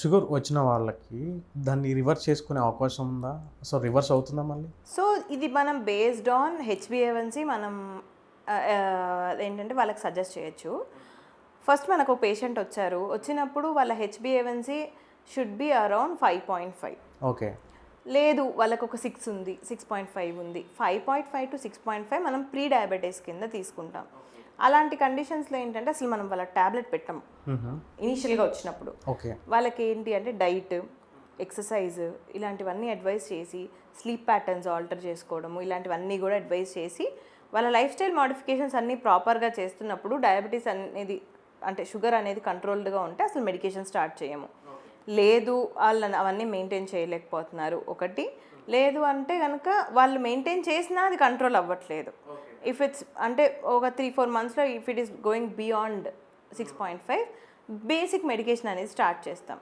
Sugar వచ్చిన వాళ్ళకి దాన్ని రివర్స్ చేసుకునే అవకాశం ఉందా? సో, రివర్స్ అవుతుందా మళ్ళీ? సో ఇది మనం బేస్డ్ ఆన్ హెచ్బిఏవన్సీ మనం ఏంటంటే వాళ్ళకి సజెస్ట్ చేయొచ్చు. ఫస్ట్ మనకు పేషెంట్ వచ్చారు, వచ్చినప్పుడు వాళ్ళ హెచ్బిఏవన్సీ షుడ్ బి అరౌండ్ 5.5. ఓకే. లేదు వాళ్ళకు ఒక 6 ఉంది, 6.5 ఉంది, 5.5 to 6.5 మనం ప్రీ డయాబెటీస్ కింద తీసుకుంటాం. అలాంటి కండిషన్స్లో ఏంటంటే అసలు మనం వాళ్ళ ట్యాబ్లెట్ పెట్టము ఇనీషియల్గా వచ్చినప్పుడు. ఓకే. వాళ్ళకి ఏంటి అంటే డైట్, ఎక్సర్సైజ్ ఇలాంటివన్నీ అడ్వైస్ చేసి, స్లీప్ ప్యాటర్న్స్ ఆల్టర్ చేసుకోవడము ఇలాంటివన్నీ కూడా అడ్వైస్ చేసి, వాళ్ళ లైఫ్ స్టైల్ మోడిఫికేషన్స్ అన్నీ ప్రాపర్గా చేస్తున్నప్పుడు డయాబెటీస్ అనేది అంటే షుగర్ అనేది కంట్రోల్డ్గా ఉంటే అసలు మెడికేషన్ స్టార్ట్ చేయము. లేదు వాళ్ళని అవన్నీ మెయింటైన్ చేయలేకపోతున్నారు ఒకటి, లేదు అంటే కనుక వాళ్ళు మెయింటైన్ చేసినా అది కంట్రోల్ అవ్వట్లేదు. ఇఫ్ ఇట్స్ అంటే ఒక 3-4 monthsలో if it is going beyond 6.5 basic medication అనేది స్టార్ట్ చేస్తాం.